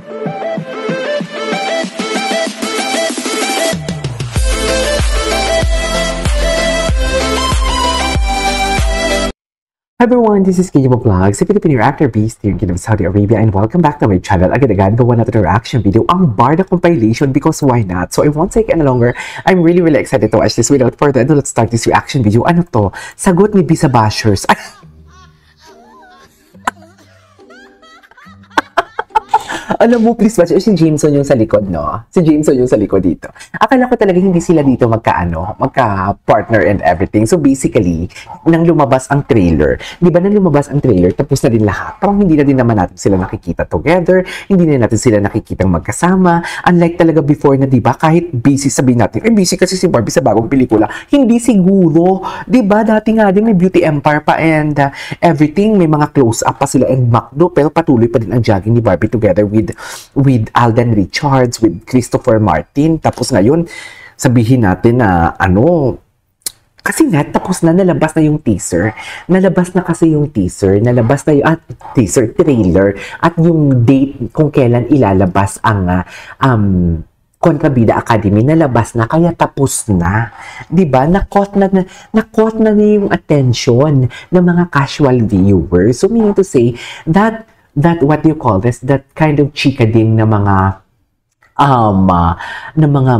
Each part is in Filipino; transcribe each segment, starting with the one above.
Hi everyone, this is Kijibo Vlogs, a Filipino actor based here in Kingdom of Saudi Arabia, and welcome back to my channel. Agad-agad gawa natin ang reaction video, ang Barda compilation, because why not? So I won't take any longer. I'm really excited to watch this. Without further ado, let's start this reaction video. Ano to? Sagot ni Bisa Bashers. Alam mo, please watch. Si Jameson yung sa likod, no? Si Jameson yung sa likod dito. Akala ko talaga hindi sila dito magka-partner and everything. So basically, nang lumabas ang trailer, di ba nang lumabas ang trailer, tapos na din lahat. Parang hindi na din naman natin sila nakikita together, hindi na natin sila nakikitang magkasama. Unlike talaga before na, di ba, kahit busy sabihin natin, busy kasi si Barbie sa bagong pelikula. Hindi siguro. Di ba, dati nga din may Beauty Empire pa and everything, may mga close-up pa sila and McDo, pero patuloy pa din ang jogging ni Barbie together with Alden Richards, with Christopher Martin. Tapos ngayon, sabihin natin na kasi nga, tapos na, nalabas na yung teaser. Nalabas na kasi yung teaser. Nalabas na yung teaser, trailer. At yung date kung kailan ilalabas ang Kontrabida Academy, nalabas na, kaya tapos na. Diba? Na-caught na yung attention ng mga casual viewers. So, meaning to say, that what do you call this, that kind of chika din na mga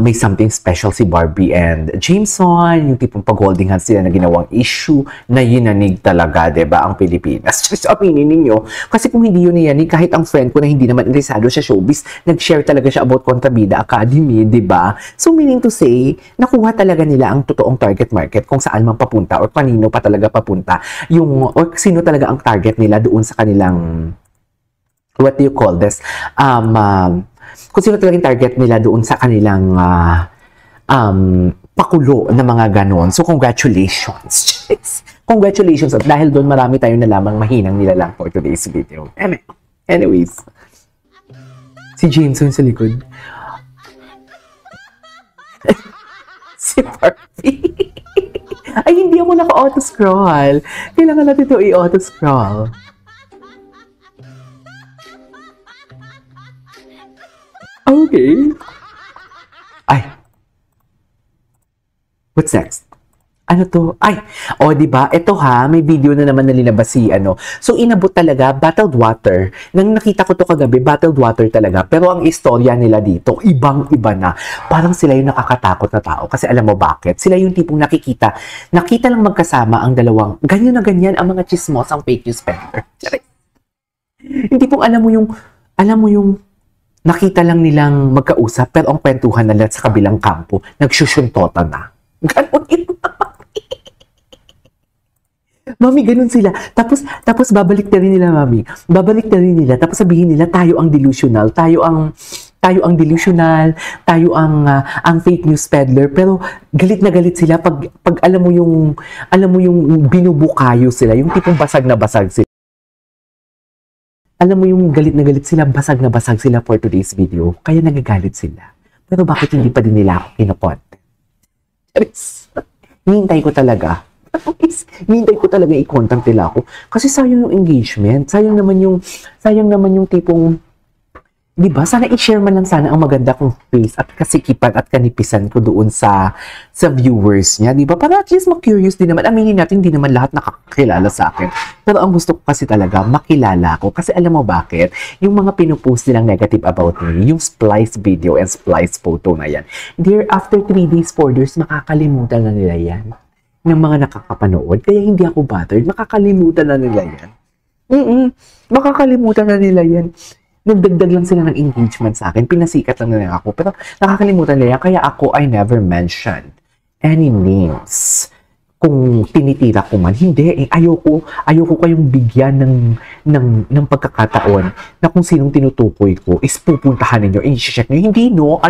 may something special si Barbie and Jameson, yung tipong pag-holding hands sila na ginawang issue na yinanig talaga, diba, ang Pilipinas. Just aminin ninyo. Kasi kung hindi yun yanig, kahit ang friend ko na hindi naman interesado sa showbiz, nag-share talaga siya about Kontrabida Academy, diba? So meaning to say, nakuha talaga nila ang totoong target market kung saan man papunta or kanino pa talaga papunta, or sino talaga ang target nila doon sa kanilang what do you call this? Kung sino talagang target nila doon sa kanilang pakulo na mga ganon. So, congratulations. Congratulations. At dahil doon, marami tayong nalamang mahinang nilalang for today's video. Anyways. Si Jameson sa likod. Si Barbie. Ay, hindi ako naka-auto-scroll. Kailangan natin ito i-auto-scroll. Okay. Ay. What's next? Ano to? Ay. O, diba? Ito may video na naman na linabas si So, inabot talaga, bottled water. Nang nakita ko to kagabi, bottled water talaga. Pero ang istorya nila dito, ibang-iba na. Parang sila yung nakakatakot na tao. Kasi alam mo bakit? Sila yung tipong nakita lang magkasama ang dalawang, ganyan na ganyan ang mga chismos, ang fake news peddler. Hindi pong alam mo yung nakita lang nilang magkausap, pero ang kwentuhan nila sa kabilang kampo, nagsusyuntota na. Ganon ito. Mami, ganun sila. Tapos babalik na rin nila, Mami. Babalik na rin nila. Tapos sabihin nila, tayo ang delusional. Tayo ang delusional. Tayo ang fake news peddler. Pero galit na galit sila pag alam mo yung binubukayo sila. Yung tipong basag na basag sila. Alam mo yung galit na galit sila, basag na basag sila for today's video. Kaya nagagalit sila. Pero bakit hindi pa din nila ako kinokontent? Hintay ko talaga. Hintay ko talaga i-content nila ako. Kasi sayang yung engagement. Sayang naman yung tipong, di ba? Sana i-share man lang sana ang maganda kong face at kasikipan at kanipisan ko doon sa viewers niya, di ba? Para at least ma-curious din naman. Aminin natin, hindi naman lahat nakakilala sa akin. Pero ang gusto ko kasi talaga, makilala ko. Kasi alam mo bakit? Yung mga pinupost nilang negative about me, yung splice video and splice photo na yan, after 3 days, 4 days, makakalimutan na nila yan ng mga nakakapanood. Kaya hindi ako bothered. Makakalimutan na nila yan. Makakalimutan na nila yan. Nagdagdag lang sila ng engagement sa akin. Pinasikat lang nila ako. Pero nakakalimutan nila. Kaya ako, I never mentioned any names. Kung tinitira ko man. Hindi. Ayoko kayong bigyan ng pagkakataon na kung sinong tinutukoy ko is pupuntahan ninyo. I-check nyo. Hindi, no?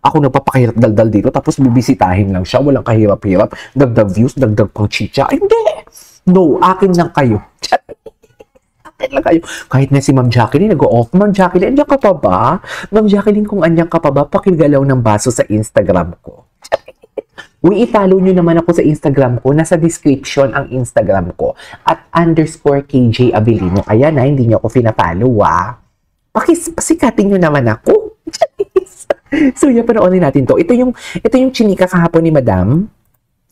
Ako nagpapakahirap daldal dito. Tapos bibisitahin lang siya. Walang kahirap-hirap. Dagdag views. Dagdag pang chicha. Hindi. No. Akin lang kayo. Lang kayo. Kahit na si Ma'am Jacqueline, nag-off. Ma'am Jacqueline, andyan ka pa ba? Ma'am Jacqueline, kung andyan ka pa ba, pakigalaw ng baso sa Instagram ko. Uy, i-follow nyo naman ako sa Instagram ko. Nasa description ang Instagram ko. At _KJ Abilino. Kaya na, hindi nyo ako fina-follow, Pasikatin nyo naman ako. So, yan, panoorin natin to. Ito yung chinika kahapon ni Madam.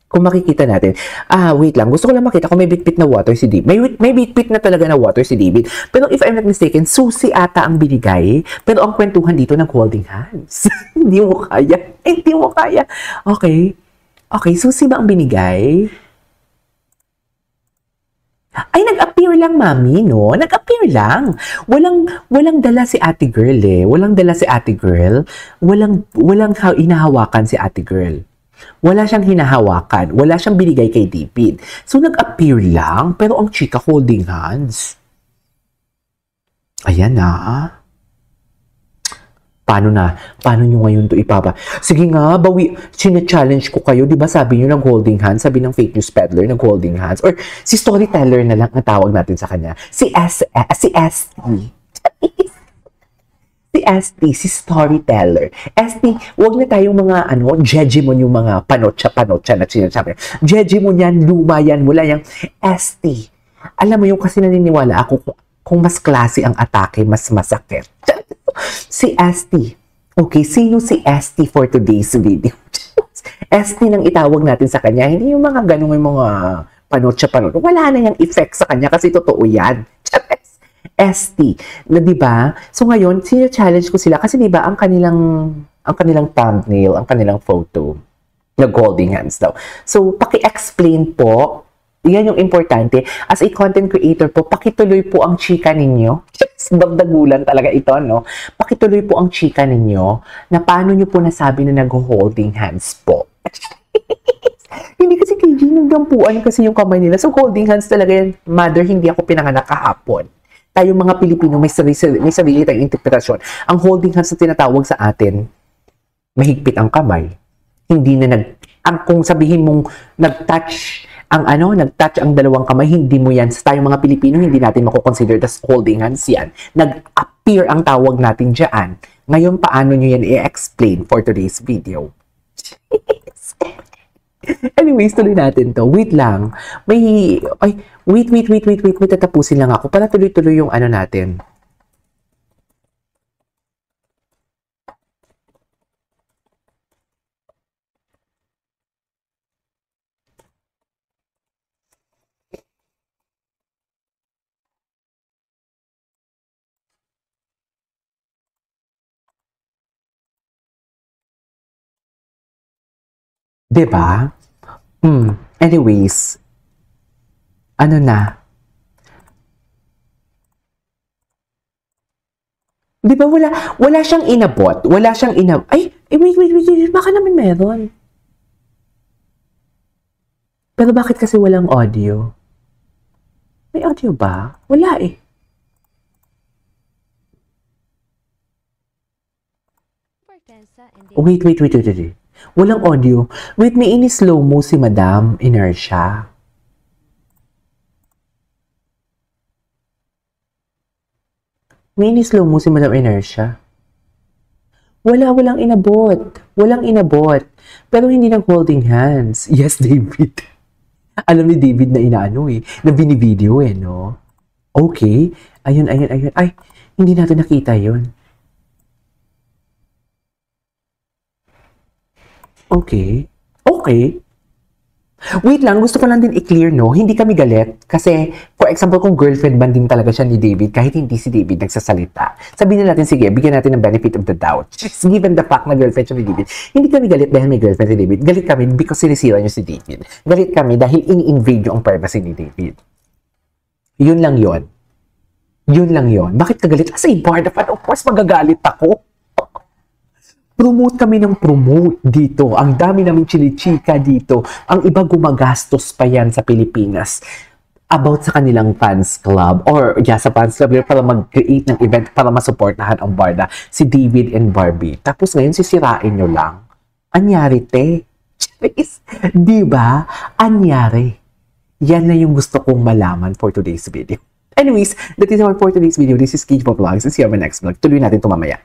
Kung makikita natin. Wait lang. Gusto ko lang makita kung may bitbit na water si David. May bitbit na talaga na water si David. Pero if I'm not mistaken, susi ata ang binigay. Pero ang kwentuhan dito ng holding hands. Hindi mo kaya. Hindi mo kaya. Okay. Okay, susi ba ang binigay? Ay, nag-appear lang, mami, no? Nag-appear lang. Walang dala si ate girl, eh. Walang dala si ate girl. Walang hinahawakan si ate girl. Wala siyang hinahawakan. Wala siyang binigay kay David. So, nag-appear lang, pero ang chika holding hands. Ayan na. Paano na? Paano nyo ngayon to ipapa? Sige nga, sina-challenge ko kayo. Di ba sabi nyo nag-holding hands? Sabi ng fake news peddler, nag-holding hands. Or si storyteller na lang ang tawag natin sa kanya. Si ST, si storyteller. ST, wag na tayong mga, jejemon yung mga panotsa na sinasabi. Jejemon yan, luma yan, mula yung ST. Alam mo yung kasi naniniwala ako kung mas klase ang atake, mas masakit. Si ST. Okay, sino si ST for today's video? ST nang itawag natin sa kanya, hindi yung mga ganung yung mga panotsa. Wala na yung effect sa kanya kasi totoo yan. ST, na 'di ba? So ngayon, sino-challenge ko sila kasi 'di ba ang kanilang thumbnail, ang kanilang photo, nag-holding hands daw. So paki-explain po, 'yan yung importante. As a content creator po, pakituloy po ang chika ninyo. Dagdagulan talaga ito, no? Pakituloy po ang chika ninyo na paano nyo po nasabi na nag-holding hands po. Hindi kasi kay G, nagdampuan kasi yung kamay nila. So holding hands talaga yan. Mother, hindi ako pinanganak kahapon. Tayong mga Pilipino, may sarili tayong interpretasyon. Ang holding hands na tinatawag sa atin, mahigpit ang kamay. Hindi na kung sabihin mong nag-touch ang dalawang kamay, hindi mo yan. Sa tayong mga Pilipino, hindi natin mako-consider as holding hands yan. Nag-appear ang tawag natin dyan. Ngayon, paano nyo yan i-explain for today's video? Anyways, tuloy natin to. Wait lang. Wait. May tatapusin lang ako para tuloy-tuloy yung natin. Diba? Anyways, na? Di ba wala siyang inabot? Wala siyang wait, baka naman meron. Pero bakit kasi walang audio? May audio ba? Wala eh. Wait. Walang audio. Wait, may ini-slow mo si Madam Inertia. May ini-slow mo si Madam Inertia. Walang inabot. Walang inabot. Pero hindi nag-holding hands. Yes, David. Alam ni David na na binivideo no? Okay. Ayun. Ay, hindi natin nakita yun. Okay. Wait lang, gusto ko lang din i-clear, no? Hindi kami galit. Kasi, for example, kung girlfriend man din talaga siya ni David, kahit hindi si David nagsasalita, sabihin na natin, sige, bigyan natin ng benefit of the doubt. Just given the fact na girlfriend siya ni David, hindi kami galit dahil may girlfriend si David. Galit kami because sinisira niyo si David. Galit kami dahil ini-invade niyo ang privacy ni David. Yun lang yon. Bakit ka galit? As a Barda fan, of course, magagalit ako. Promote kami ng promote dito. Ang dami namin chinichika dito. Ang iba gumagastos pa yan sa Pilipinas about sa kanilang fans club or sa fans club para mag-create ng event para masuportahan ang Barda, si David and Barbie. Tapos ngayon sisirain nyo lang. Anyari, te? Diba? Anyari. Yan na yung gusto kong malaman for today's video. Anyways, that is all for today's video. This is Cage Vlogs. See you on my next vlog. Tuloy natin ito mamaya.